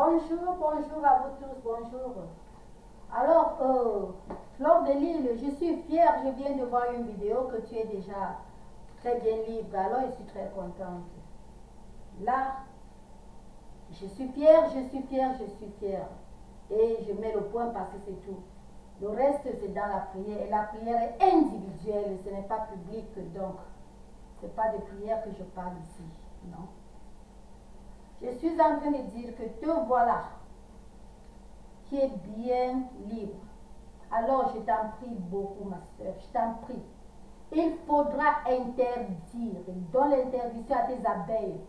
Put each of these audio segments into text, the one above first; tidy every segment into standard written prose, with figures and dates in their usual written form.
Bonjour, bonjour à vous tous, bonjour. Alors, Fleur de Lille, je suis fière, je viens de voir une vidéo que tu es déjà très bien libre, alors je suis très contente. Là, je suis fière, je suis fière, je suis fière. Et je mets le point parce que c'est tout. Le reste, c'est dans la prière. Et la prière est individuelle, ce n'est pas public, donc ce n'est pas de prière que je parle ici, non. Je suis en train de dire que te voilà, qui est bien libre. Alors je t'en prie beaucoup, ma soeur, je t'en prie. Il faudra interdire, dans l'interdiction à tes abeilles,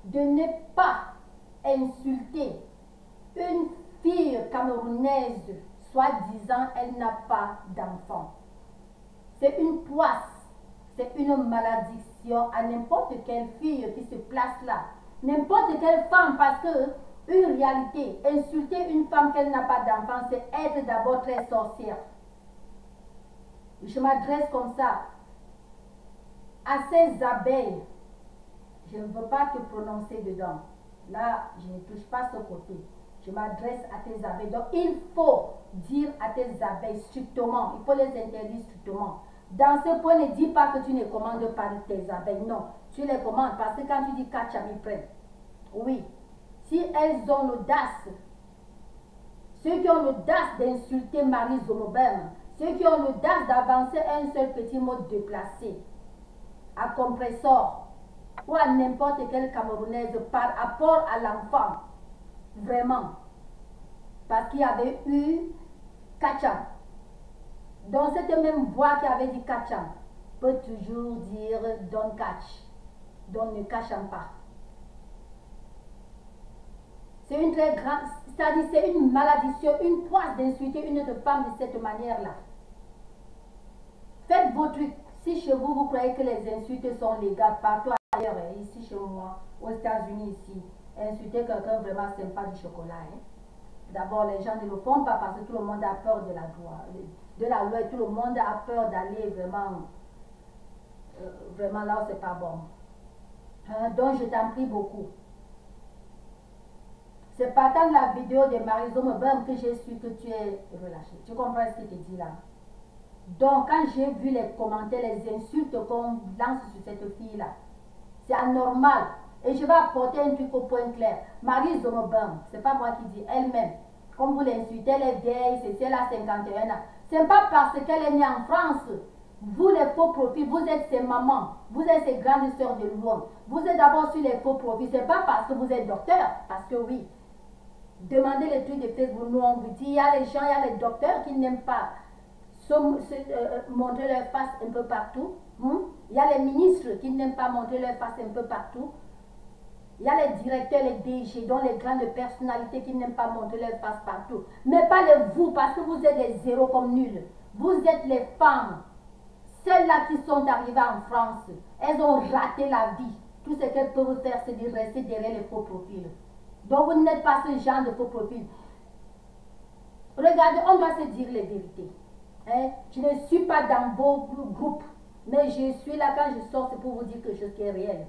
de ne pas insulter une fille camerounaise, soi-disant elle n'a pas d'enfant. C'est une poisse, c'est une malédiction à n'importe quelle fille qui se place là. N'importe quelle femme, parce que une réalité, insulter une femme qu'elle n'a pas d'enfant, c'est être d'abord très sorcière. Je m'adresse comme ça à ces abeilles. Je ne veux pas te prononcer dedans. Là, je ne touche pas ce côté. Je m'adresse à tes abeilles. Donc, il faut dire à tes abeilles strictement. Il faut les interdire strictement. Dans ce point, ne dis pas que tu ne commandes pas tes abeilles. Non, tu les commandes parce que quand tu dis catch, ils prennent. Oui. Si elles ont l'audace, ceux qui ont l'audace d'insulter Marie Zonobem, ceux qui ont l'audace d'avancer un seul petit mot déplacé, à compressor, ou à n'importe quelle Camerounaise par rapport à l'enfant, vraiment, parce qu'il y avait eu Kacham. Dans cette même voix qui avait dit Kacham, peut toujours dire don't catch, donc ne cachant pas. C'est une très grande, c'est-à-dire c'est une malédiction, une poisse d'insulter une autre femme de cette manière-là. Faites vos trucs. Si chez vous, vous croyez que les insultes sont légales partout ailleurs, ici chez moi, aux États-Unis ici, insulter quelqu'un vraiment sympa du chocolat. Hein. D'abord, les gens ne le font pas parce que tout le monde a peur de la loi, et tout le monde a peur d'aller vraiment là où c'est pas bon. Donc, je t'en prie beaucoup. C'est partant de la vidéo de Marie-Zomebem que j'ai su que tu es relâché. Tu comprends ce que je te dis là? Donc, quand j'ai vu les commentaires, les insultes qu'on lance sur cette fille-là, c'est anormal. Et je vais apporter un truc au point clair. Marie-Zomebem, c'est pas moi qui dis, elle-même, comme vous l'insultez, elle est vieille, c'est elle a 51 ans. C'est pas parce qu'elle est née en France. Vous, les faux profils, vous êtes ses mamans, vous êtes ses grandes sœurs de loin. Vous êtes d'abord sur les faux profils. C'est pas parce que vous êtes docteur, parce que oui. Demandez les trucs de Facebook, nous on vous dit, il y a les gens, il y a les docteurs qui n'aiment pas montrer leur face un peu partout. Il y a les ministres qui n'aiment pas montrer leur face un peu partout. Il y a les directeurs, les DG, dont les grandes personnalités qui n'aiment pas montrer leur face partout. Mais pas les vous, parce que vous êtes les zéros comme nuls. Vous êtes les femmes. Celles-là qui sont arrivées en France, elles ont raté la vie. Tout ce qu'elles peuvent faire, c'est de rester derrière les faux profils. Donc vous n'êtes pas ce genre de faux profil. Regardez, on doit se dire les vérités. Hein? Je ne suis pas dans vos groupes, mais je suis là quand je sors, c'est pour vous dire quelque chose qui est réel.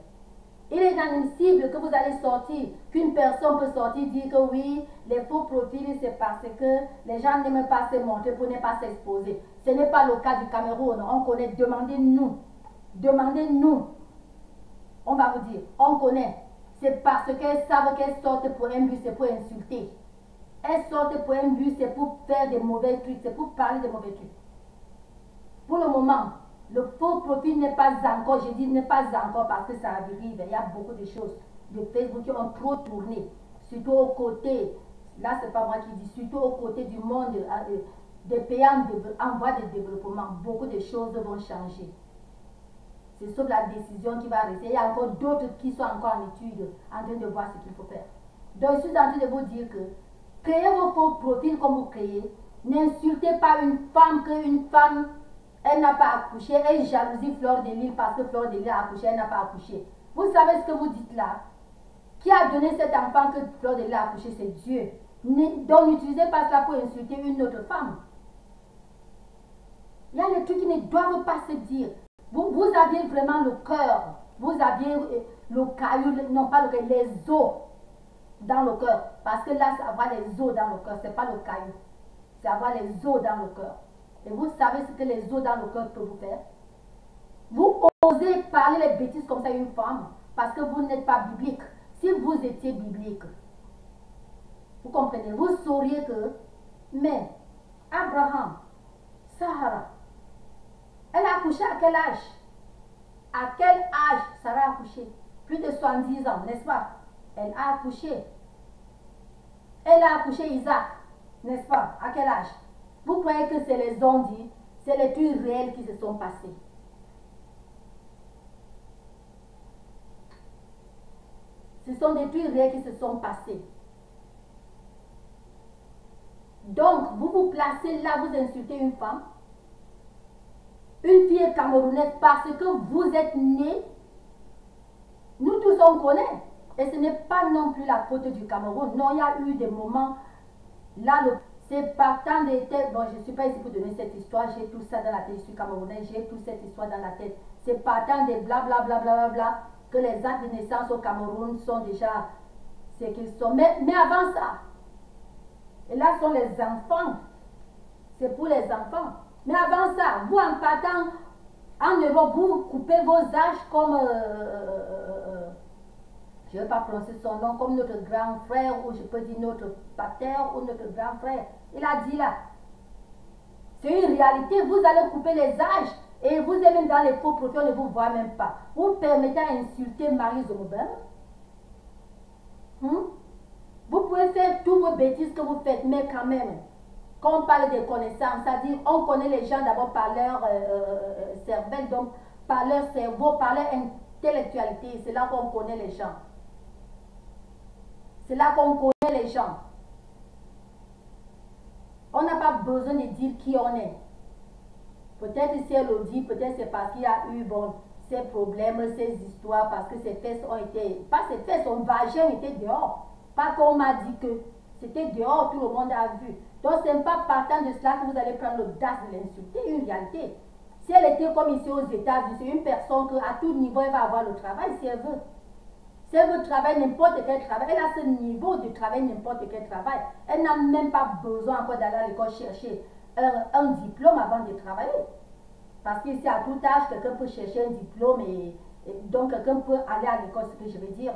Il est inadmissible que vous allez sortir, qu'une personne peut sortir dire que oui, les faux profils, c'est parce que les gens n'aiment pas se montrer pour ne pas s'exposer. Ce n'est pas le cas du Cameroun. On connaît, demandez-nous. Demandez-nous. On va vous dire, on connaît. C'est parce qu'elles savent qu'elles sortent pour un but, c'est pour insulter. Elles sortent pour un but, c'est pour faire des mauvais trucs, c'est pour parler de mauvais trucs. Pour le moment, le faux profil n'est pas encore, je dis n'est pas encore parce que ça arrive. Il y a beaucoup de choses de Facebook qui ont trop tourné, surtout aux côtés, là c'est pas moi qui dis, surtout aux côtés du monde, des pays en voie de développement. Beaucoup de choses vont changer. C'est sauf la décision qui va rester. Il y a encore d'autres qui sont encore en étude, en train de voir ce qu'il faut faire. Donc, je suis en train de vous dire que créez vos faux profils comme vous créez. N'insultez pas une femme qu'une femme, elle n'a pas accouché. Elle jalousie Fleur de Lille parce que Fleur de Lille a accouché, elle n'a pas accouché. Vous savez ce que vous dites là? Qui a donné cet enfant que Fleur de Lille a accouché? C'est Dieu. Donc, n'utilisez pas cela pour insulter une autre femme. Il y a des trucs qui ne doivent pas se dire. Vous aviez vraiment le cœur, vous aviez le caillou, non pas le cœur, les os. dans le cœur. Parce que là, c'est avoir les os dans le cœur, c'est pas le caillou. C'est avoir les os dans le cœur. Et vous savez ce que les os dans le cœur peuvent vous faire? Vous osez parler les bêtises comme ça à une femme parce que vous n'êtes pas biblique. Si vous étiez biblique, vous comprenez, vous sauriez que, mais Abraham, Sarah, elle a accouché à quel âge? À quel âge Sarah a accouché? Plus de 70 ans, n'est-ce pas? Elle a accouché. Elle a accouché Isaac, n'est-ce pas? À quel âge? Vous croyez que c'est les ondits, c'est les trucs réels qui se sont passés? Ce sont des trucs réels qui se sont passés. Donc, vous vous placez là, vous insultez une femme, une fille camerounaise, parce que vous êtes né. Nous tous on connaît. Et ce n'est pas non plus la faute du Cameroun. Non, il y a eu des moments, là, c'est partant des têtes. Bon, je ne suis pas ici pour donner cette histoire, j'ai tout ça dans la tête, je suis camerounaise, j'ai toute cette histoire dans la tête. C'est partant des blablabla, bla, que les actes de naissance au Cameroun sont déjà ce qu'ils sont. Mais avant ça, et là sont les enfants. C'est pour les enfants. Mais avant ça, vous en partant en Europe, vous coupez vos âges comme, je ne vais pas prononcer son nom, comme notre grand frère, ou je peux dire notre pater ou notre grand frère. Il a dit là, c'est une réalité, vous allez couper les âges et vous êtes même dans les faux profils, on ne vous voit même pas. Vous permettez à insulter Marie Zomobel. Vous pouvez faire toutes vos bêtises que vous faites, mais quand même, quand on parle des connaissances, c'est-à-dire on connaît les gens d'abord par leur cervelle, donc par leur cerveau, par leur intellectualité. C'est là qu'on connaît les gens. C'est là qu'on connaît les gens. On n'a pas besoin de dire qui on est. Peut-être si elle le dit, peut-être c'est parce qu'il y a eu ces problèmes, ces histoires, parce que ses fesses ont été, pas ses fesses, son vagin était dehors. Pas qu'on m'a dit que c'était dehors, tout le monde a vu. Donc ce n'est pas partant de cela que vous allez prendre l'audace de l'insulter, une réalité. Si elle était comme ici aux États-Unis, c'est une personne qu'à tout niveau, elle va avoir le travail si elle veut. Si elle veut travailler n'importe quel travail, elle a ce niveau de travail n'importe quel travail. Elle n'a même pas besoin encore d'aller à l'école chercher un diplôme avant de travailler. Parce qu'ici, à tout âge, quelqu'un peut chercher un diplôme et donc quelqu'un peut aller à l'école, ce que je veux dire.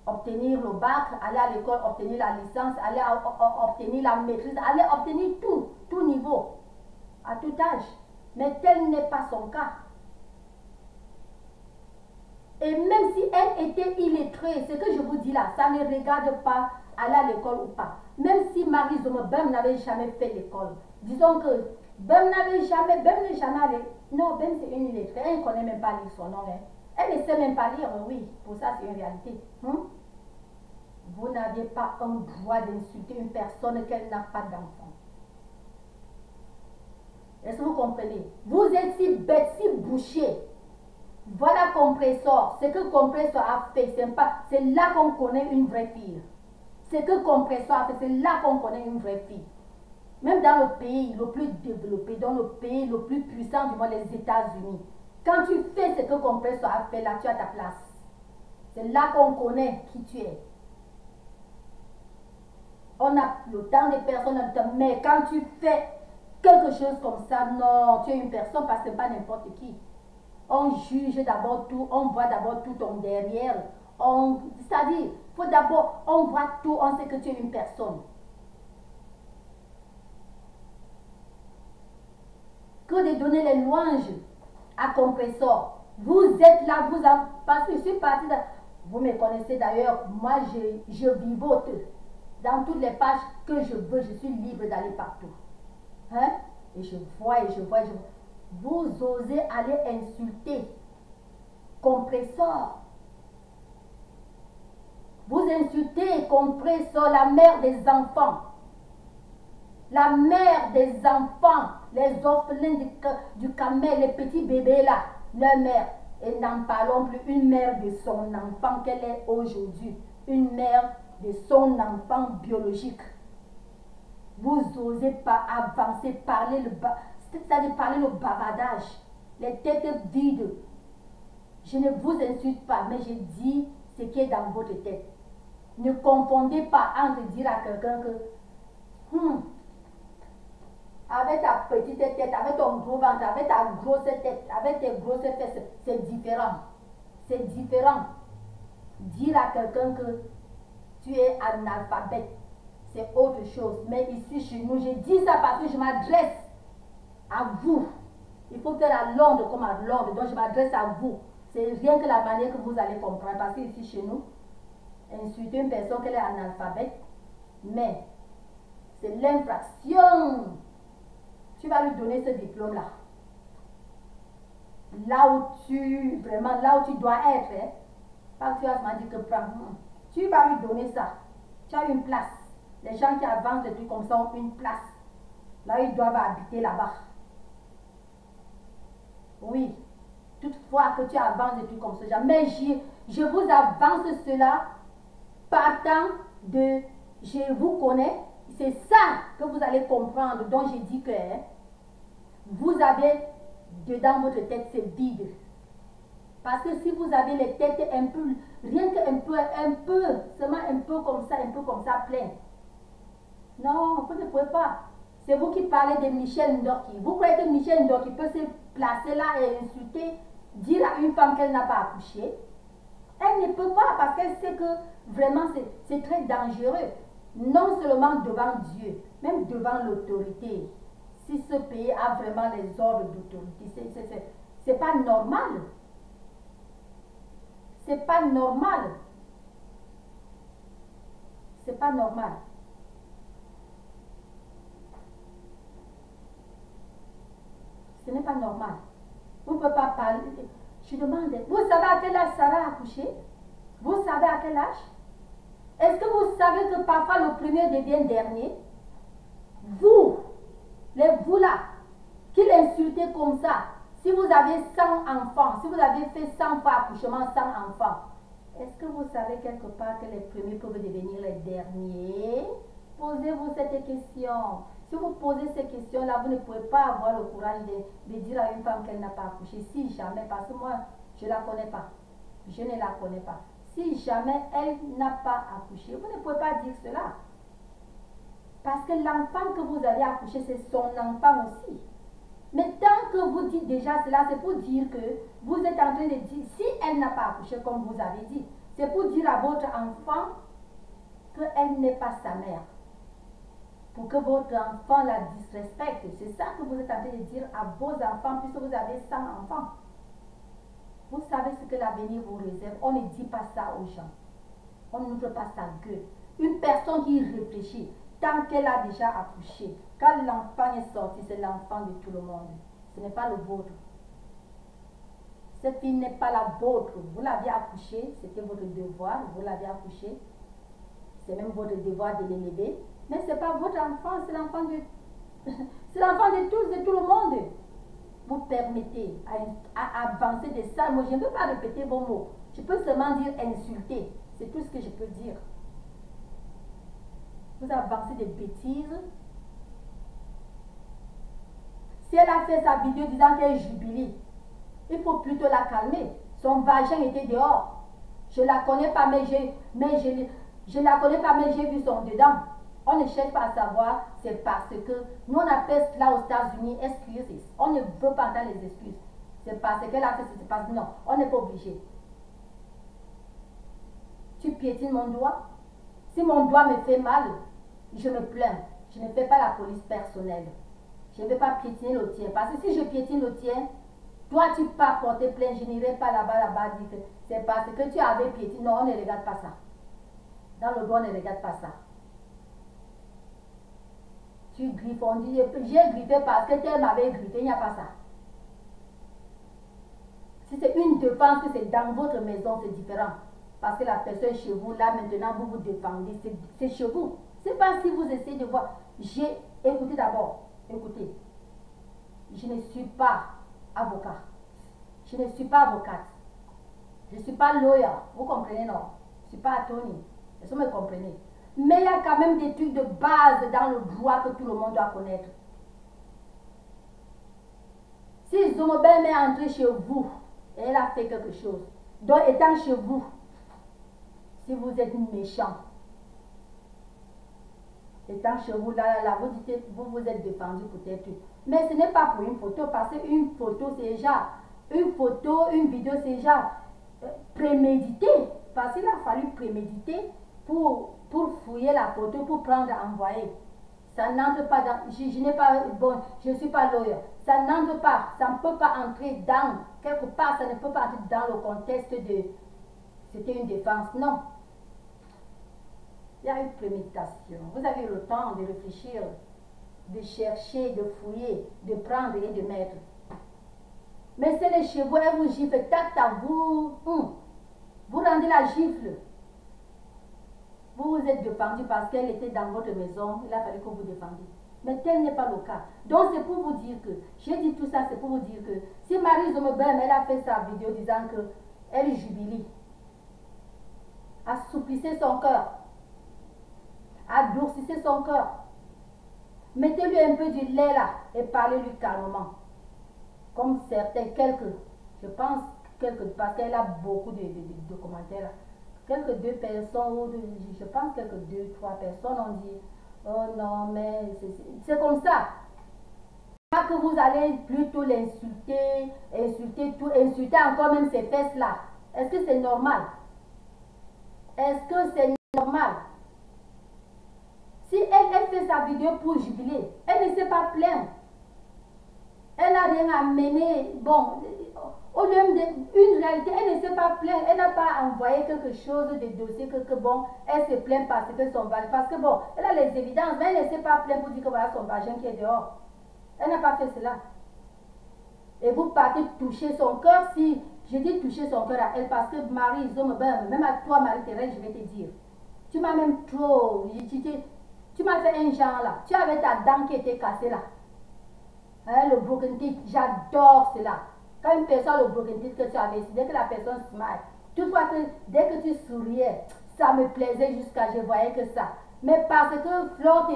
Obtenir le bac, aller à l'école, obtenir la licence, aller obtenir la maîtrise, aller obtenir tout niveau, à tout âge. Mais tel n'est pas son cas. Et même si elle était illettrée, ce que je vous dis là, ça ne regarde pas aller à l'école ou pas. Même si Marie Zomobem n'avait jamais fait l'école, disons que Bem n'est jamais allé. Non, Bem c'est une illettrée, elle ne connaît même pas lire son nom. Hein. Elle ne sait même pas lire, oui, pour ça c'est une réalité. Vous n'avez pas un droit d'insulter une personne qu'elle n'a pas d'enfant. Est-ce que vous comprenez? Vous êtes si bête, si bouché. Voilà Compressor. Ce que Compressor a fait, c'est là qu'on connaît une vraie fille. Ce que Compressor a fait, c'est là qu'on connaît une vraie fille. Même dans le pays le plus développé, dans le pays le plus puissant du monde, les États-Unis, quand tu fais ce que Compressor a fait, là tu as ta place. C'est là qu'on connaît qui tu es. On a le temps des personnes, mais quand tu fais quelque chose comme ça, non, tu es une personne parce que ce n'est pas n'importe qui. On juge d'abord tout, on voit d'abord tout ton derrière. C'est-à-dire, faut d'abord, on voit tout, on sait que tu es une personne. Que de donner les louanges à Compressor. Vous êtes là, parce que je suis partie, vous me connaissez d'ailleurs, moi je vivote dans toutes les pages que je veux, je suis libre d'aller partout. Hein? Et je vois. Vous osez aller insulter Compressor. Vous insultez Compressor, la mère des enfants. La mère des enfants, les orphelins du Camel, les petits bébés là, leur mère. Et n'en parlons plus, une mère de son enfant qu'elle est aujourd'hui. Une mère de son enfant biologique. Vous n'osez pas avancer, c'est-à-dire parler le bavardage, les têtes vides. Je ne vous insulte pas, mais je dis ce qui est dans votre tête. Ne confondez pas entre dire à quelqu'un que avec ta petite tête, avec ton gros ventre, avec ta grosse tête, avec tes grosses fesses, c'est différent. C'est différent. Dire à quelqu'un que tu es analphabète, c'est autre chose. Mais ici chez nous, je dis ça parce que je m'adresse à vous. Il faut faire à Londres comme à Londres, donc je m'adresse à vous. C'est rien que la manière que vous allez comprendre. Parce que ici chez nous, insulter une personne qu'elle est analphabète, mais c'est l'infraction. Tu vas lui donner ce diplôme-là. Là où tu, vraiment, là où tu dois être, hein, pas que tu vas me dire que prends. Tu vas lui donner ça. Tu as une place. Les gens qui avancent des trucs comme ça ont une place. Là, ils doivent habiter là-bas. Oui. Toutefois que tu avances des trucs comme ça. Mais je vous avance cela partant de je vous connais. C'est ça que vous allez comprendre. Donc, j'ai dit que vous avez dedans votre tête, c'est vide. Parce que si vous avez les têtes un peu, rien qu'un peu, seulement un peu comme ça, plein. Non, vous ne pouvez pas. C'est vous qui parlez de Michel Ndoki. Vous croyez que Michel Ndoki peut se placer là et insulter, dire à une femme qu'elle n'a pas accouché? Elle ne peut pas parce qu'elle sait que vraiment c'est très dangereux. Non seulement devant Dieu, même devant l'autorité. Si ce pays a vraiment les ordres d'autorité, c'est pas normal. C'est pas normal. C'est pas normal. Ce n'est pas normal. Vous ne pouvez pas parler. Je demande, vous savez à quel âge Sarah a accouché? Vous savez à quel âge? Est-ce que vous savez que parfois le premier devient dernier? Vous, vous là, qui l'insultez comme ça, si vous avez 100 enfants, si vous avez fait 100 fois accouchement, 100 enfants, est-ce que vous savez quelque part que les premiers peuvent devenir les derniers? Posez-vous cette question. Si vous posez ces questions-là, vous ne pouvez pas avoir le courage de dire à une femme qu'elle n'a pas accouché. Si jamais, parce que moi, je ne la connais pas. Je ne la connais pas. Si jamais elle n'a pas accouché, vous ne pouvez pas dire cela. Parce que l'enfant que vous avez accouché, c'est son enfant aussi. Mais tant que vous dites déjà cela, c'est pour dire que vous êtes en train de dire, si elle n'a pas accouché comme vous avez dit, c'est pour dire à votre enfant qu'elle n'est pas sa mère. Pour que votre enfant la disrespecte. C'est ça que vous êtes en train de dire à vos enfants, puisque vous avez 100 enfants. Vous savez ce que l'avenir vous réserve. On ne dit pas ça aux gens. On n'ouvre pas sa gueule. Une personne qui réfléchit, tant qu'elle a déjà accouché, quand l'enfant est sorti, c'est l'enfant de tout le monde. Ce n'est pas le vôtre. Cette fille n'est pas la vôtre. Vous l'avez accouchée, c'était votre devoir, vous l'avez accouchée. C'est même votre devoir de l'élever. Mais ce n'est pas votre enfant, c'est l'enfant de... c'est l'enfant de tous, de tout le monde. Vous permettez à avancer de ça. Moi, je ne peux pas répéter vos mots. Je peux seulement dire insulter. C'est tout ce que je peux dire. Vous avancez des bêtises. Si elle a fait sa vidéo disant qu'elle jubile, il faut plutôt la calmer. Son vagin était dehors. Je ne la connais pas, je la connais pas, mais j'ai vu son dedans. On ne cherche pas à savoir, c'est parce que nous on appelle cela aux États-Unis excuses. On ne veut pas entendre les excuses. C'est parce qu'elle a fait ce qui se passe. Non, on n'est pas obligé. Tu piétines mon doigt. Si mon doigt me fait mal, je me plains. Je ne fais pas la police personnelle. Je ne vais pas piétiner le tien. Parce que si je piétine le tien, toi tu peux porter plainte. Je n'irai pas là-bas, dire que c'est parce que tu avais piétiné. Non, on ne regarde pas ça. Dans le doigt, on ne regarde pas ça. Tu griffes, on dit, j'ai griffé parce que tu m'avais griffé, il n'y a pas ça. Si c'est une défense, que c'est dans votre maison, c'est différent. Parce que la personne chez vous, là, maintenant, vous vous défendez. C'est chez vous. C'est pas si vous essayez de voir. Écoutez d'abord. Écoutez. Je ne suis pas avocat. Je ne suis pas avocate. Je ne suis pas lawyer. Vous comprenez, non? Je ne suis pas attorney. Est-ce que vous me comprenez? Mais il y a quand même des trucs de base dans le droit que tout le monde doit connaître. Si Zomobel est entrée chez vous, et elle a fait quelque chose, donc étant chez vous, si vous êtes méchant. Étant chez vous, là, vous dites, vous vous êtes défendu peut-être. Mais ce n'est pas pour une photo, parce qu'une photo, c'est déjà, une photo, une vidéo, c'est déjà prémédité. Parce qu'il a fallu préméditer pour fouiller la photo, pour prendre à envoyer. Ça n'entre pas dans, je n'ai pas, bon, je ne suis pas lawyer. Ça n'entre pas, ça ne peut pas entrer dans, quelque part, ça ne peut pas entrer dans le contexte de, c'était une défense, non. Il y a une préméditation. Vous avez le temps de réfléchir, de chercher, de fouiller, de prendre et de mettre. Mais c'est les chevaux, elles vous giflent, tac, tac, vous rendez la gifle. Vous vous êtes défendu parce qu'elle était dans votre maison, il a fallu que vous défendiez. Mais tel n'est pas le cas. Donc c'est pour vous dire que, j'ai dit tout ça, c'est pour vous dire que, si Marie Zomebem, elle a fait sa vidéo disant qu'elle jubile, assouplissez son cœur, adoucissez son cœur, mettez-lui un peu du lait là et parlez-lui calmement. Comme certains, quelques, je pense, quelques, parce qu'elle a beaucoup de commentaires là. Quelques 2 personnes, je pense quelques 2-3 personnes ont dit, oh non, mais c'est comme ça. Pas que vous allez plutôt l'insulter, insulter encore même ses fesses là. Est-ce que c'est normal? Est-ce que c'est normal? Si elle fait sa vidéo pour jubiler, elle ne s'est pas plaindre. Elle n'a rien amené. Bon, au lieu d'une réalité, elle ne s'est pas plainte. Elle n'a pas envoyé quelque chose de dossier que bon, elle se plaint parce que son vagin. Parce que bon, elle a les évidences, mais elle ne s'est pas plainte pour dire que voilà son vagin qui est dehors. Elle n'a pas fait cela. Et vous partez toucher son cœur. Si je dis toucher son cœur à elle, parce que Marie, même à toi, Marie-Thérèse, je vais te dire. Tu m'as même trop. Tu m'as fait un genre là. Tu avais ta dent qui était cassée là. Hein, le broken teeth, j'adore cela. Quand une personne, le broken teeth que tu avais, dès que la personne smile, toutefois que dès que tu souriais, ça me plaisait jusqu'à je voyais que ça. Mais parce que Flore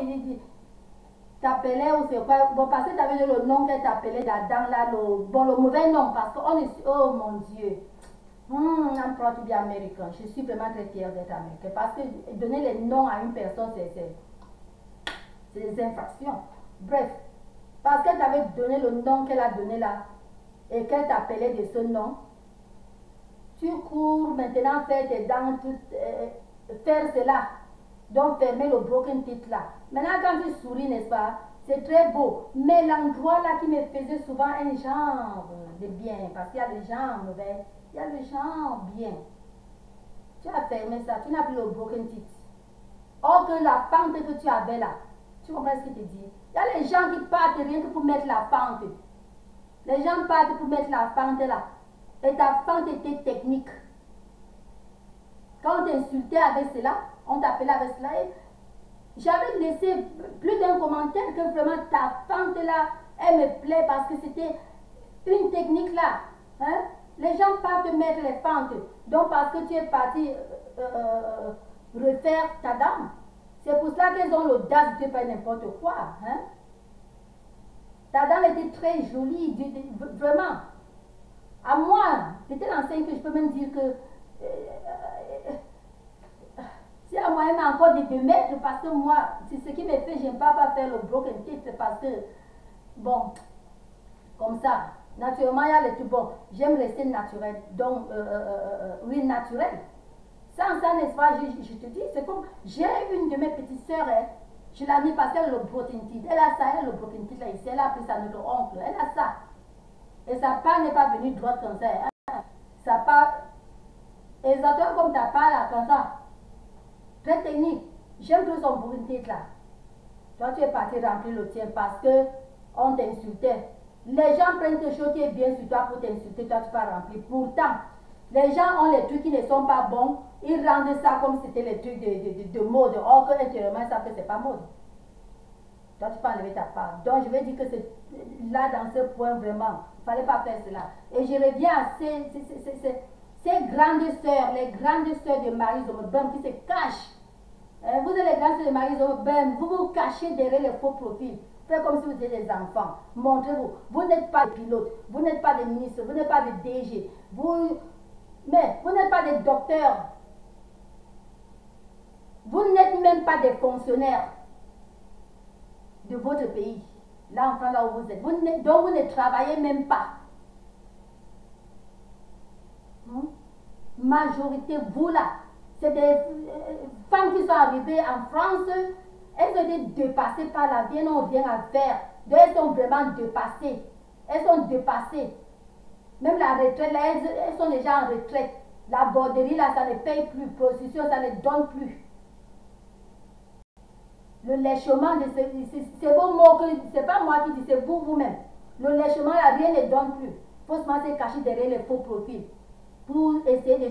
t'appelait ou c'est quoi, bon, parce que tu avais le nom qu'elle t'appelait là-dedans, là, le mauvais nom, parce qu'on est, oh mon Dieu, I'm proud to be American. Je suis vraiment très fière d'être américaine, parce que donner les noms à une personne, c'est des infractions. Bref. Parce qu'elle t'avait donné le nom qu'elle a donné là et qu'elle t'appelait de ce nom, tu cours maintenant faire tes dents, faire cela. Donc fermer le broken teeth là. Maintenant quand tu souris, n'est-ce pas, c'est très beau. Mais l'endroit là qui me faisait souvent un genre de bien, parce qu'il y a des gens mauvais, il y a des gens bien. Tu as fermé ça, tu n'as plus le broken teeth. Or que la fente que tu avais là, tu comprends ce que je te dis? Il y a les gens qui partent rien que pour mettre la fente. Les gens partent pour mettre la fente là. Et ta fente était technique. Quand on t'insultait avec cela, on t'appelait avec cela. J'avais laissé plus d'un commentaire que vraiment ta fente là, elle me plaît parce que c'était une technique là. Hein? Les gens partent mettre les fentes. Donc parce que tu es parti refaire ta dame. C'est pour cela qu'elles ont l'audace de faire n'importe quoi. Hein? Ta dame était très jolie, vraiment. À moi, j'étais l'enseigne que je peux même dire que si à moi, elle m'a encore dit de mettre, parce que moi, c'est ce qui me fait, je n'aime pas faire le broken teeth, c'est parce que, bon, comme ça, naturellement, il y a les tout bon. J'aime rester naturel, donc, oui, naturel. Sans ça, n'est-ce pas, je te dis, c'est comme, j'ai une de mes petites sœurs, hein, je l'ai mis parce qu'elle a le broken teeth. Elle a ça, elle a le broken teeth là ici, elle a pris ça à notre oncle, elle a ça. Et sa part n'est pas venue droite comme ça. Hein. Sa part, exactement comme ta part là, comme ça. Très technique. J'aime tout son broken teeth là. Toi, tu es parti remplir le tien parce que on t'insultait. Les gens prennent quelque chose qui est bien sur toi pour t'insulter, toi tu vas remplir. Pourtant, les gens ont les trucs qui ne sont pas bons, ils rendent ça comme si c'était les trucs de mode. Or que intérieurement, ils savent que c'est pas mode. Toi, tu peux enlever ta part. Donc, je vais dire que c'est là, dans ce point, vraiment, il ne fallait pas faire cela. Et je reviens à ces grandes sœurs, les grandes sœurs de Marie Zomebem qui se cachent. Vous êtes les grandes sœurs de Marie Zomebem, vous vous cachez derrière les faux profils. Faites comme si vous étiez des enfants. Montrez-vous. Vous n'êtes pas des pilotes, vous n'êtes pas des ministres, vous n'êtes pas des DG, mais vous n'êtes pas des docteurs. même pas des fonctionnaires de votre pays. Là, en France, là où vous êtes. Donc, vous ne travaillez même pas. Majorité, vous là, c'est des femmes qui sont arrivées en France, elles ont été dépassées par la vie, elles n'ont rien à faire. Donc, elles sont vraiment dépassées. Elles sont dépassées. Même la retraite, là, elles sont déjà en retraite. La borderie, là, ça ne paye plus. Prostitution, ça ne donne plus. Le lèchement, c'est vos mots, c'est pas moi qui dis, c'est vous-même. Le lèchement, là, rien ne donne plus. Faussement, c'est caché derrière les faux profils. Pour essayer de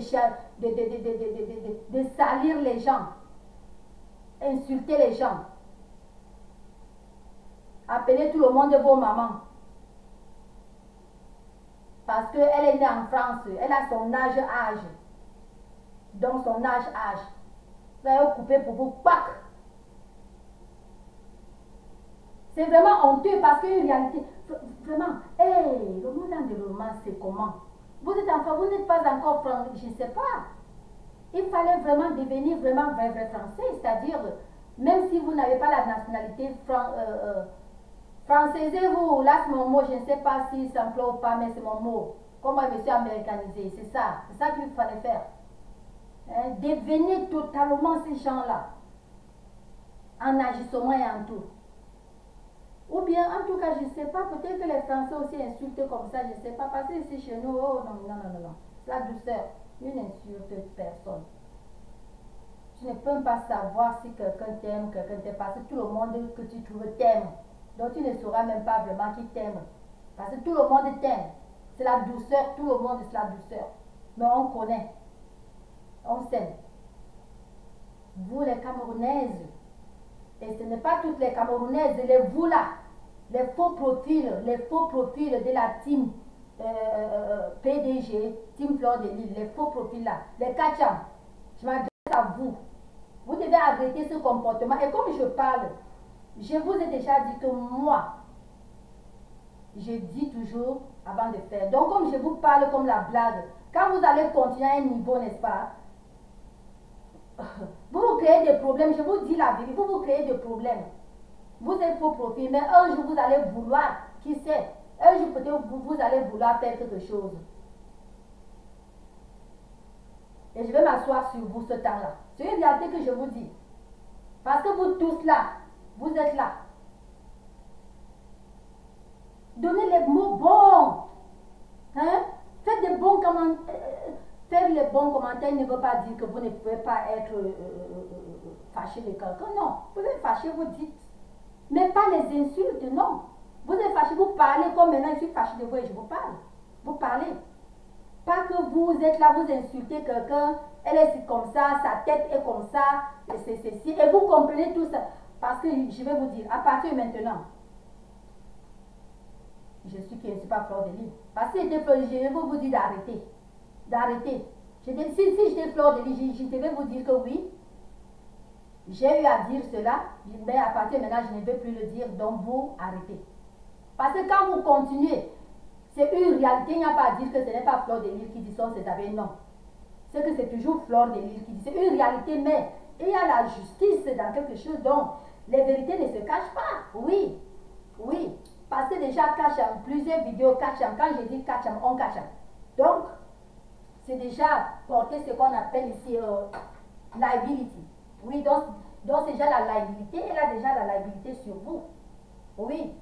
salir les gens. Insulter les gens. Appeler tout le monde vos mamans. Parce qu'elle est née en France. Elle a son âge. Donc son âge. Vous allez couper pour vous. Pac! C'est vraiment honteux parce qu'une réalité. Vraiment. Hey, le monde en développement, c'est comment? Vous êtes enfant, vous n'êtes pas encore français. Je ne sais pas. Il fallait vraiment devenir vraiment vrai français. C'est-à-dire, même si vous n'avez pas la nationalité françaisez-vous, là c'est mon mot, je ne sais pas si ça me plaît ou pas, mais c'est mon mot. Comme moi, je me suis américanisé, c'est ça qu'il fallait faire. Hein? Devenez totalement ces gens-là, en agissement et en tout. Ou bien, en tout cas, je ne sais pas, peut-être que les Français aussi insultent comme ça, je ne sais pas, parce que ici chez nous, oh non, c'est la douceur, une insulte personne. Tu ne peux pas savoir si quelqu'un t'aime, quelqu'un t'aime, parce que tout le monde que tu trouves t'aime. Donc tu ne sauras même pas vraiment qui t'aime. Parce que tout le monde t'aime. C'est la douceur, tout le monde c'est la douceur. Mais on connaît. On s'aime. Vous les Camerounaises, et ce n'est pas toutes les Camerounaises, les vous là, les faux profils de la team PDG, team Fleur de Lille, les faux profils là, les Kacham, je m'adresse à vous. Vous devez arrêter ce comportement. Et comme je parle, je vous ai déjà dit que moi, je dis toujours avant de faire. Donc comme je vous parle comme la blague, quand vous allez continuer à un niveau, n'est-ce pas, vous créez des problèmes. Je vous dis la vérité, vous créez des problèmes. Vous êtes faux profil, mais un jour vous allez vouloir, qui sait, un jour peut-être vous allez vouloir faire quelque chose. Et je vais m'asseoir sur vous ce temps-là. C'est une réalité que je vous dis. Parce que vous tous là, vous êtes là. Donnez les mots bons. Hein? Faites des bons commentaires. Faire les bons commentaires ne veut pas dire que vous ne pouvez pas être fâché de quelqu'un. Non. Vous êtes fâché, vous dites. Mais pas les insultes, non. Vous êtes fâché, vous parlez comme maintenant je suis fâché de vous et je vous parle. Vous parlez. Pas que vous êtes là, vous insultez quelqu'un, elle est comme ça, sa tête est comme ça, et c'est ceci. Et vous comprenez tout ça. Parce que je vais vous dire, à partir de maintenant, je suis pas Fleur de Lille. Parce que j'étais Fleur de Lille, je vais vous dire d'arrêter. D'arrêter. Si j'étais Fleur de Lille, je devais vous dire que oui. J'ai eu à dire cela, mais à partir de maintenant, je ne vais plus le dire, donc vous arrêtez. Parce que quand vous continuez, c'est une réalité, il n'y a pas à dire que ce n'est pas Fleur de Lille qui dit son c'est non. C'est que c'est toujours Fleur de Lille qui dit. C'est une réalité, mais il y a la justice dans quelque chose, donc les vérités ne se cachent pas. Oui, oui. Parce que déjà, Kacham, plusieurs vidéos Kacham, quand je dis Kacham, on Kacham. Donc, c'est déjà porter ce qu'on appelle ici liability. Oui, donc c'est déjà la liabilité, elle a déjà la liabilité sur vous. Oui.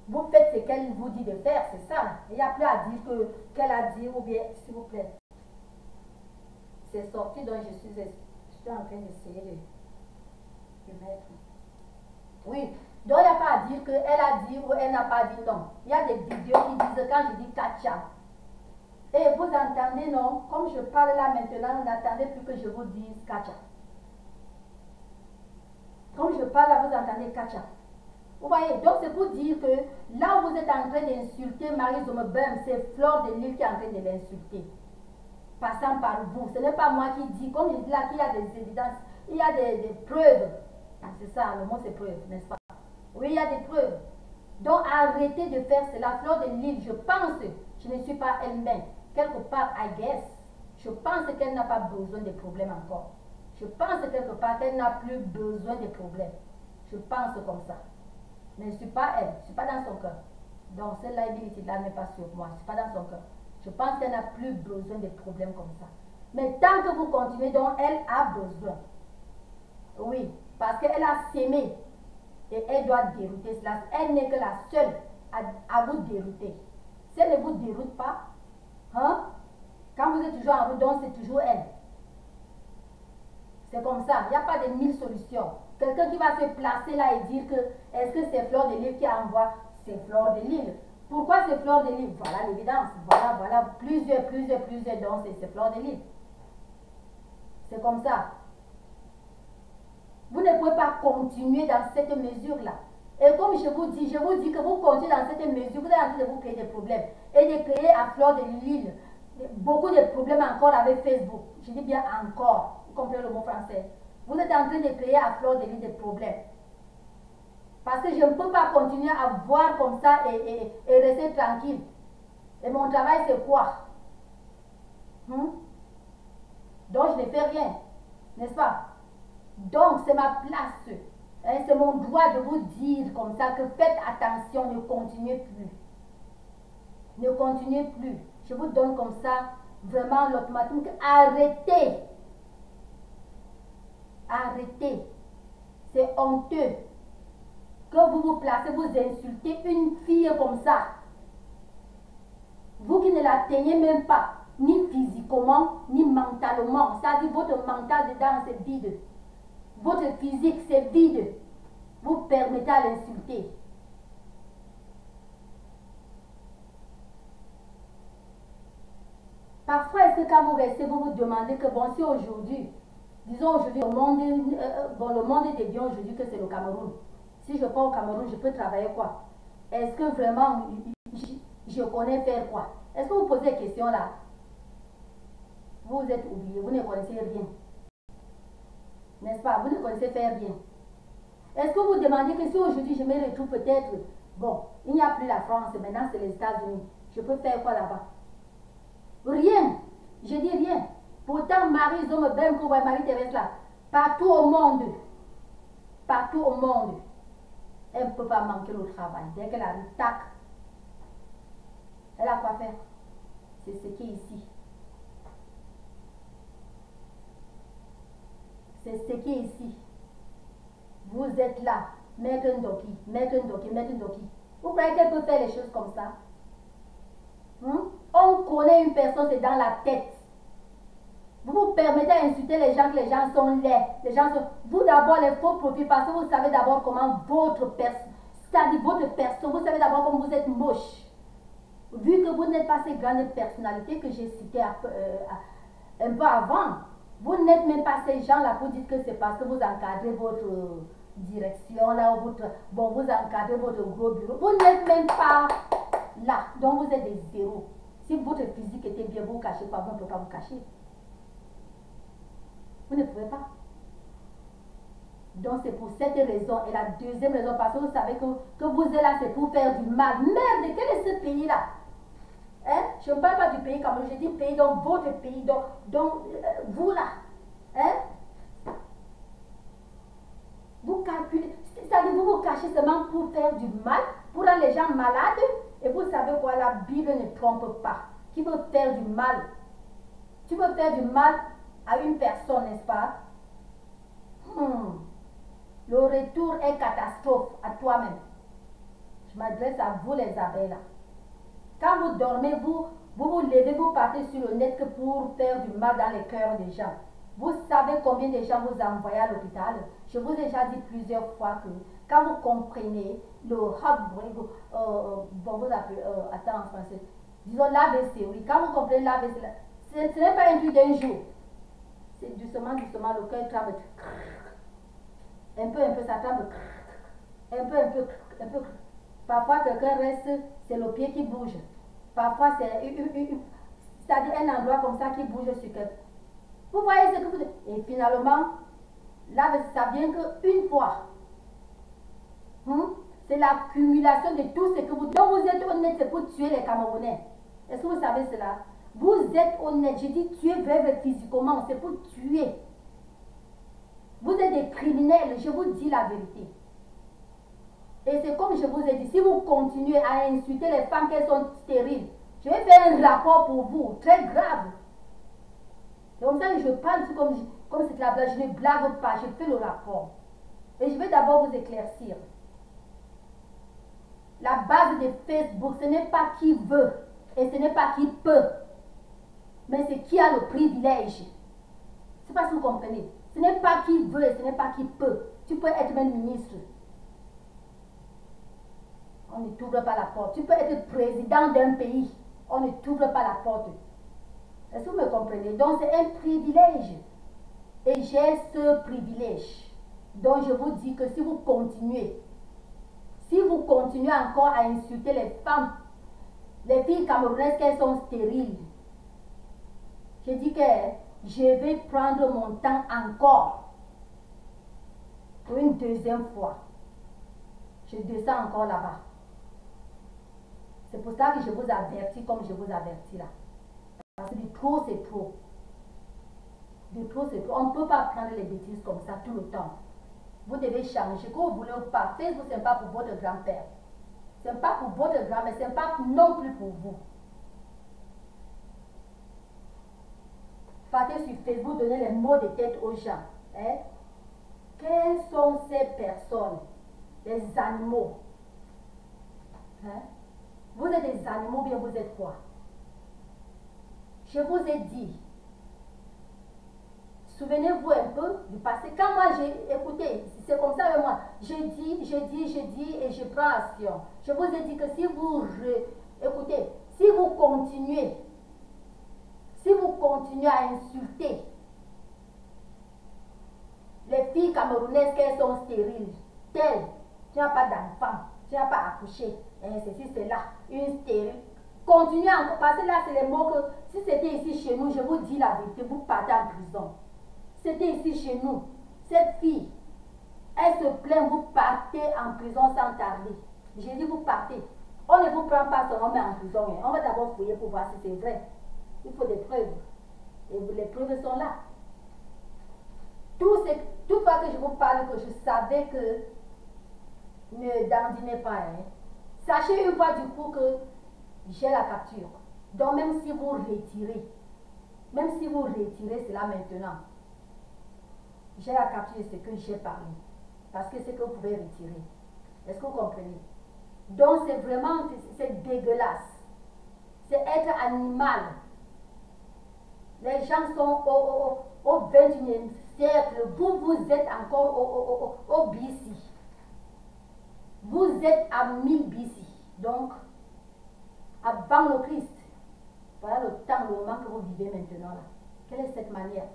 Vous faites ce qu'elle vous dit de faire, c'est ça. Il n'y a plus à dire qu'elle a dit, ou bien, s'il vous plaît. C'est sorti, donc je suis en train d'essayer de mettre. Oui, donc il n'y a pas à dire qu'elle a dit ou elle n'a pas dit non. Il y a des vidéos qui disent, quand je dis Kacha, et vous entendez, non, comme je parle là maintenant, vous n'attendez plus que je vous dise Kacha. Comme je parle là, vous entendez Kacha. Vous voyez, donc c'est pour dire que là où vous êtes en train d'insulter Marie Zomebem, c'est Fleur de Lille qui est en train de l'insulter. Passant par vous. Ce n'est pas moi qui dis, comme je dis là, qu'il y a des évidences, il y a des preuves. C'est ça, le mot c'est preuve, n'est-ce pas? Oui, il y a des preuves. Donc arrêtez de faire cela. Fleur de Lille, je pense, je ne suis pas elle-même. Quelque part, I guess, je pense qu'elle n'a pas besoin de problèmes encore. Je pense quelque part qu'elle n'a plus besoin de problèmes. Je pense comme ça. Mais je ne suis pas elle, je ne suis pas dans son cœur. Donc cette liability-là n'est pas sur moi, je ne suis pas dans son cœur. Je pense qu'elle n'a plus besoin de problèmes comme ça. Mais tant que vous continuez, donc elle a besoin. Oui, parce qu'elle a sémé et elle doit dérouter cela. Elle n'est que la seule à vous dérouter. Si elle ne vous déroute pas, hein, quand vous êtes toujours en route, donc c'est toujours elle. C'est comme ça, il n'y a pas de 1000 solutions. Quelqu'un qui va se placer là et dire que est-ce que c'est Fleur de Lys qui envoie? C'est Fleur de Lys. Pourquoi c'est Fleur de Lys? Voilà l'évidence. Voilà, plusieurs, donc c'est Fleur de Lys. C'est comme ça. Vous ne pouvez pas continuer dans cette mesure-là. Et comme je vous dis que vous continuez dans cette mesure, vous êtes en train de vous créer des problèmes. Et de créer à Fleur de Lys beaucoup de problèmes encore avec Facebook. Je dis bien encore. Vous comprenez le mot français? Vous êtes en train de créer à Fleur de Lys des problèmes. Parce que je ne peux pas continuer à voir comme ça et rester tranquille. Et mon travail, c'est quoi? Donc, je ne fais rien. N'est-ce pas? Donc, c'est ma place. Hein, c'est mon droit de vous dire comme ça que faites attention, ne continuez plus. Ne continuez plus. Je vous donne comme ça vraiment l'ultimatum. Arrêtez. Arrêtez. C'est honteux que vous vous placez, vous insultez une fille comme ça. Vous qui ne l'atteignez même pas, ni physiquement, ni mentalement. C'est-à-dire votre mental dedans, c'est vide. Votre physique, c'est vide. Vous permettez à l'insulter. Parfois, est-ce que quand vous restez, vous vous demandez que bon, si aujourd'hui, disons aujourd'hui, le monde est bien aujourd'hui que c'est le Cameroun. Si je pars au Cameroun, je peux travailler quoi? Est-ce que vraiment, je connais faire quoi? Est-ce que vous posez des questions là? Vous êtes oublié, vous ne connaissez rien. N'est-ce pas? Vous ne connaissez faire rien. Est-ce que vous demandez que si aujourd'hui je me retrouve peut-être, bon, il n'y a plus la France, maintenant c'est les États-Unis, je peux faire quoi là-bas? Rien. Je dis rien. Pourtant, Marie, ils ont me bien pour Marie-Thérèse là. Partout au monde, elle ne peut pas manquer le travail. Dès qu'elle arrive, tac, elle a quoi faire? C'est ce qui est ici. C'est ce qui est ici. Vous êtes là, mettre un doki. Vous croyez qu'elle peut faire les choses comme ça? On connaît une personne, c'est dans la tête. Vous vous permettez d'insulter les gens, que les gens sont laids. Vous d'abord les faux profils, parce que vous savez d'abord comment votre personne, c'est-à-dire votre personne, vous savez d'abord comment vous êtes moche. Vu que vous n'êtes pas ces grandes personnalités que j'ai citées un peu avant, vous n'êtes même pas ces gens-là pour dire que c'est parce que vous encadrez votre direction, là, vous encadrez votre gros bureau. Vous n'êtes même pas là. Donc vous êtes des zéros. Si votre physique était bien, vous ne cachez pas, vous ne pouvez pas vous cacher. Vous ne pouvez pas. Donc c'est pour cette raison. Et la deuxième raison, parce que vous savez que vous êtes là, c'est pour faire du mal. Merde, quel est ce pays-là? Hein? Je ne parle pas du pays comme je dis pays, donc votre pays, donc vous là. Hein? Vous calculez, c'est-à-dire vous vous cachez seulement pour faire du mal, pour rendre les gens malades. Et vous savez quoi, la Bible ne trompe pas. Qui veut faire du mal? Tu veux faire du mal à une personne, n'est-ce pas? Le retour est catastrophe à toi-même. Je m'adresse à vous les abeilles là. Quand vous dormez, vous vous levez, vous partez sur le net que pour faire du mal dans les cœurs des gens. Vous savez combien de gens vous envoyez à l'hôpital? Je vous ai déjà dit plusieurs fois que quand vous comprenez le heartbreak, bon vous appelez, attends en français, disons l'AVC, oui, quand vous comprenez l'AVC, ce n'est pas un truc d'un jour. C'est doucement, le cœur tremble. Un peu, ça tremble. Un peu. Parfois, quelqu'un reste, c'est le pied qui bouge. Parfois, c'est-à-dire un endroit comme ça qui bouge sur quelqu'un. Vous voyez ce que vous... Et finalement, là, ça vient qu'une fois. C'est l'accumulation de tout ce que vous... Donc, vous êtes honnête, c'est pour tuer les Camerounais. Est-ce que vous savez cela? Vous êtes honnête. Je dis tuer vrai physiquement, c'est pour tuer. criminels, je vous dis la vérité. Et c'est comme je vous ai dit, si vous continuez à insulter les femmes qu'elles sont stériles, je vais faire un rapport pour vous, très grave. C'est comme ça que je parle comme c'est la blague, je ne blague pas, je fais le rapport. Et je vais d'abord vous éclaircir. La base de Facebook, ce n'est pas qui veut et ce n'est pas qui peut, mais c'est qui a le privilège. Je ne sais pas si vous comprenez. Ce n'est pas qui veut et ce n'est pas qui peut. Tu peux être même ministre. On ne t'ouvre pas la porte. Tu peux être président d'un pays. On ne t'ouvre pas la porte. Est-ce que vous me comprenez? Donc c'est un privilège. Et j'ai ce privilège. Donc je vous dis que si vous continuez encore à insulter les femmes, les filles camerounaises qu'elles sont stériles, je dis que je vais prendre mon temps encore pour une deuxième fois. Je descends encore là-bas. C'est pour ça que je vous avertis comme je vous avertis là. Parce que du trop, c'est trop. Du trop, c'est trop. On ne peut pas prendre les bêtises comme ça tout le temps. Vous devez changer. Que vous voulez ou pas. Facebook, ce n'est pas pour votre grand-père. Ce n'est pas pour votre grand-mère. Ce n'est pas non plus pour vous. Partez sur Facebook, donnez les mots de tête aux gens. Hein? Quelles sont ces personnes? Les animaux. Hein? Vous êtes des animaux, bien vous êtes quoi? Je vous ai dit. Souvenez-vous un peu du passé. Quand moi j'ai écouté, c'est comme ça avec moi. J'ai dit et je prends action. Je vous ai dit que si vous écoutez, si vous continuez à insulter les filles camerounaises qu'elles sont stériles, telles, tu n'as pas d'enfant, tu n'as pas accouché, ceci, c'est là, une stérile. Continuez encore, parce que là c'est les mots que, si c'était ici chez nous, je vous dis la vérité, vous partez en prison. C'était ici chez nous, cette fille, elle se plaint, vous partez en prison sans tarder. J'ai dit vous partez. On ne vous prend pas son nom en prison, on va d'abord fouiller pour voir si c'est vrai. Il faut des preuves. Et les preuves sont là. Toute fois que je vous parle que je savais que ne dandinez pas. Hein. Sachez une fois du coup que j'ai la capture. Donc même si vous retirez cela maintenant, j'ai la capture de ce que j'ai parlé. Parce que c'est que vous pouvez retirer. Est-ce que vous comprenez? Donc c'est vraiment, c'est dégueulasse. C'est être animal. Les gens sont au 21e siècle. Vous êtes encore au BC. Vous êtes à 1000 BC. Donc, avant le Christ. Voilà le temps, le moment que vous vivez maintenant là. Quelle est cette manière?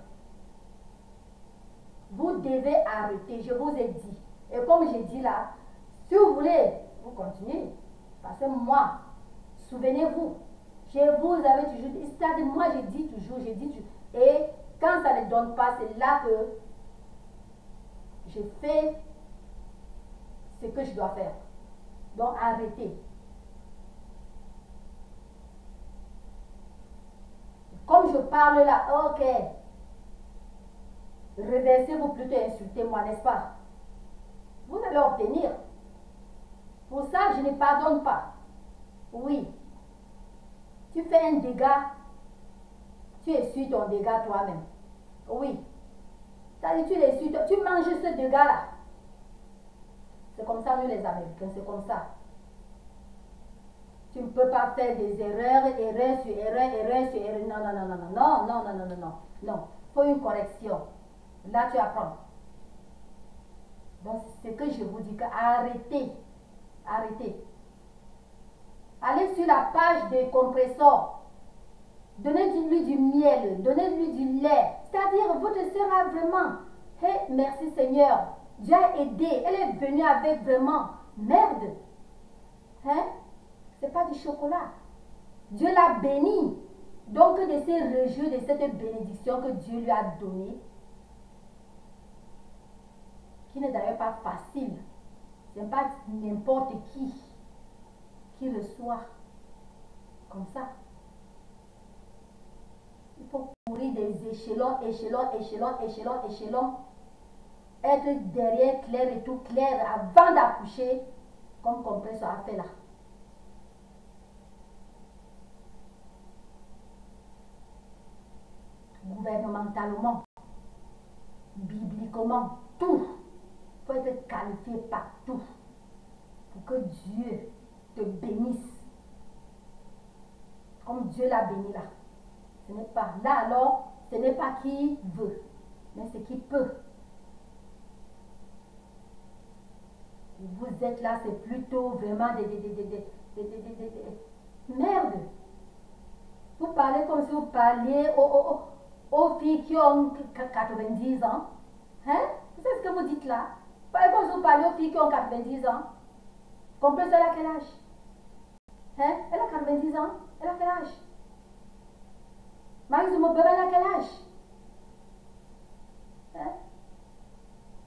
Vous devez arrêter, je vous ai dit. Et comme j'ai dit là, si vous voulez, vous continuez. Parce que moi, souvenez-vous, je vous avais toujours dit, c'est-à-dire moi je dis toujours. Et quand ça ne donne pas, c'est là que je fais ce que je dois faire. Donc arrêtez. Comme je parle là, ok. Reversez-vous plutôt, insultez-moi, n'est-ce pas? Vous allez obtenir. Pour ça, je ne pardonne pas. Oui. Tu fais un dégât, tu essuies ton dégât toi-même. Oui. C'est-à-dire, tu l'essuies, tu manges ce dégât-là. C'est comme ça, nous les Américains, c'est comme ça. Tu ne peux pas faire des erreurs sur erreur. Non. Non. Il faut une correction. Là, tu apprends. Donc, c'est que je vous dis que arrêtez. Allez sur la page des compresseurs. Donnez-lui du miel, donnez-lui du lait. C'est-à-dire, votre sœur a vraiment, hey, merci Seigneur, Dieu a aidé. Elle est venue avec vraiment merde. Hein? C'est pas du chocolat. Dieu l'a béni. Donc, de se réjouir de cette bénédiction que Dieu lui a donnée, qui n'est d'ailleurs pas facile. Ce n'est pas n'importe qui reçoit comme ça. Il faut courir des échelons, être être derrière clair et tout clair avant d'accoucher, comme Compressor a fait là. Gouvernementalement, bibliquement, tout. Il faut être qualifié partout pour que Dieu te bénisse. Comme Dieu l'a béni là. Ce n'est pas là alors, ce n'est pas qui veut, mais c'est qui peut. Vous êtes là, c'est plutôt vraiment merde. Vous parlez comme si vous parliez aux filles qui ont 90 ans. Hein? Vous savez ce que vous dites là? Vous parlez comme si vous parliez aux filles qui ont 90 ans. Compressor, elle a quel âge? Hein? Elle a 90 ans. Elle a quel âge? Marie Zoumo bébé, elle a quel âge? Hein?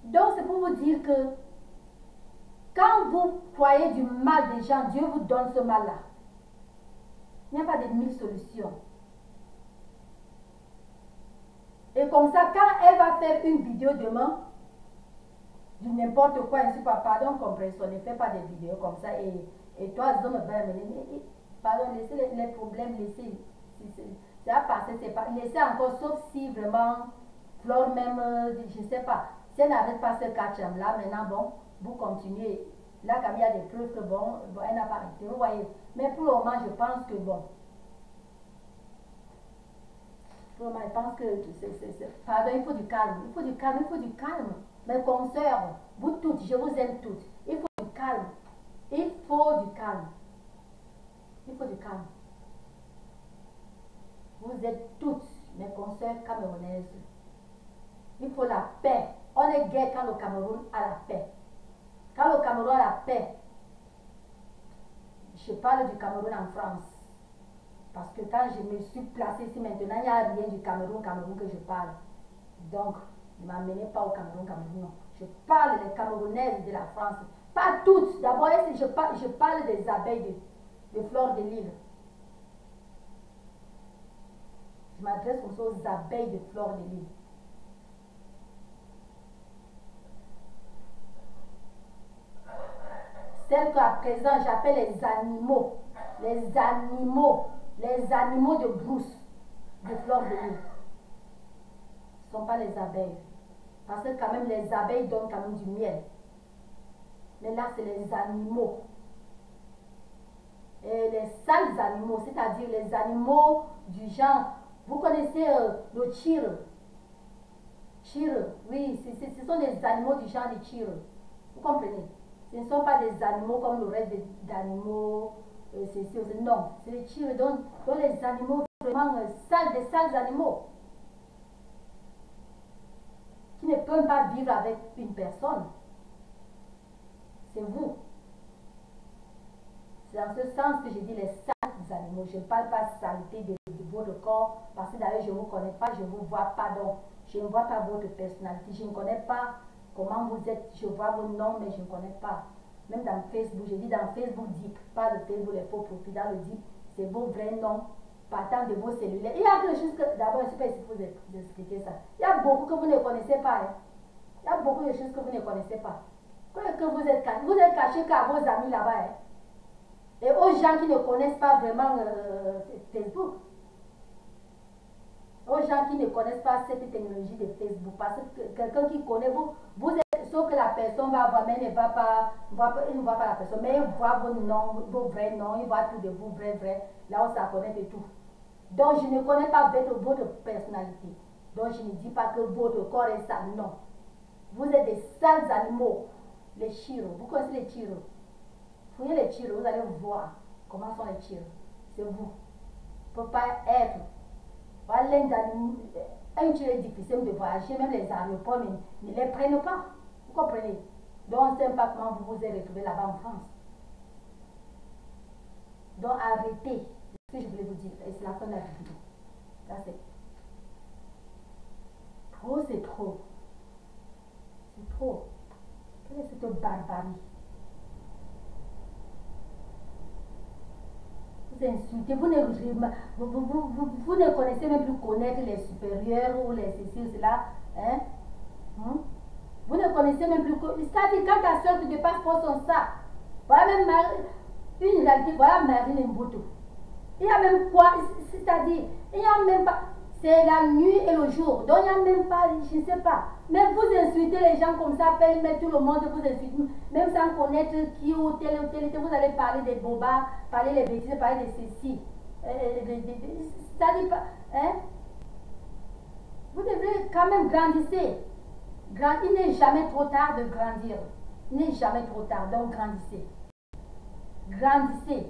Donc c'est pour vous dire que quand vous croyez du mal des gens, Dieu vous donne ce mal-là. Il n'y a pas de 1000 solutions. Et comme ça, quand elle va faire une vidéo demain, du n'importe quoi, ainsi pas, pardon, Compressor, ne fais pas des vidéos comme ça. Et toi, pardon, laissez les problèmes, laissez. C'est à passer, c'est pas. Laissez encore, sauf si vraiment, Flore même, je ne sais pas. Si elle n'arrête pas ce catch-up-là, maintenant, bon, vous continuez. Là, comme il y a des preuves que bon elle n'a pas arrêté, vous voyez. Mais pour le moment, je pense que bon. Pour le moment, je pense que pardon, il faut du calme. Il faut du calme, il faut du calme. Mes consoeurs, vous toutes, je vous aime toutes. Il faut du calme. Il faut du calme. Il faut du calme. Vous êtes toutes mes consoeurs camerounaises. Il faut la paix. On est guère quand le Cameroun a la paix. Quand le Cameroun a la paix, je parle du Cameroun en France. Parce que quand je me suis placée ici maintenant, il n'y a rien du Cameroun que je parle. Donc, ne m'amenez pas au Cameroun, non. Je parle des Camerounaises de la France. Pas toutes. D'abord, je parle des abeilles de Flore de Lille. Je m'adresse aux abeilles de Flore de Lille. Celles qu'à présent j'appelle les animaux. Les animaux. Les animaux de brousse de Flore de Lille. Ce ne sont pas les abeilles. Parce que quand même les abeilles donnent quand même du miel. Mais là c'est les animaux. Et les sales animaux, c'est-à-dire les animaux du genre, vous connaissez le chire. Chire, oui, ce sont des animaux du genre de chire. Vous comprenez? Ce ne sont pas des animaux comme le reste d'animaux. Non, c'est les chires. Donc les animaux vraiment sales, des sales animaux. Qui ne peuvent pas vivre avec une personne. C'est vous. C'est dans ce sens que je dis les sales animaux. Je ne parle pas saleté de votre corps, parce que d'ailleurs je ne vous connais pas, je ne vous vois pas, donc je ne vois pas votre personnalité, je ne connais pas comment vous êtes, je vois vos noms, mais je ne connais pas. Même dans Facebook, je dis dans Facebook Deep, pas le Facebook, les faux profils, dans le Deep, c'est vos vrais noms, partant de vos cellulaires. Il y a quelque chose que, d'abord, je ne sais pas si vous expliquer ça. Il y a beaucoup que vous ne connaissez pas. Hein. Il y a beaucoup de choses que vous ne connaissez pas. Que vous êtes caché qu'à vos amis là-bas. Hein. Et aux gens qui ne connaissent pas vraiment Facebook. Aux gens qui ne connaissent pas cette technologie de Facebook. Parce que quelqu'un qui connaît vous êtes, sauf que la personne va voir, mais il ne voit pas la personne. Mais il voit vos noms, vos vrais noms, il voit tout de vous, vrai. Là où ça connaît et tout. Donc je ne connais pas votre personnalité. Donc je ne dis pas que votre corps est sale, non. Vous êtes des sales animaux. Les chiros, vous connaissez les chiros? Fouillez les chiros, vous allez voir comment sont les chiros. C'est vous. Il ne peut pas être. Un chiro est difficile de voyager, même les aéroports ne les prennent pas. Vous comprenez? Donc on ne sait pas comment vous vous êtes retrouvé là-bas en France. Donc arrêtez. Ce que je voulais vous dire, et c'est la fin de la vidéo. Ça c'est trop, c'est trop. C'est trop. Quelle est cette barbarie? Vous insultez, vous ne connaissez même plus connaître les supérieurs ou les ceci ou cela. Hein? Vous ne connaissez connaissez même plus. C'est-à-dire, quand ta soeur te dépasse pour son sac, voilà même une réalité, voilà Marine Mbuto. Il y a même quoi, c'est-à-dire, il n'y a même pas, c'est la nuit et le jour, donc il n'y a même pas, je ne sais pas. Mais vous insultez les gens comme ça, mais tout le monde vous insulte, même sans connaître qui ou tel, vous allez parler des bobards, parler des bêtises, parler de ceci. C'est-à-dire, hein? Vous devez quand même grandir. Il n'est jamais trop tard de grandir. Il n'est jamais trop tard, donc grandissez. Grandissez.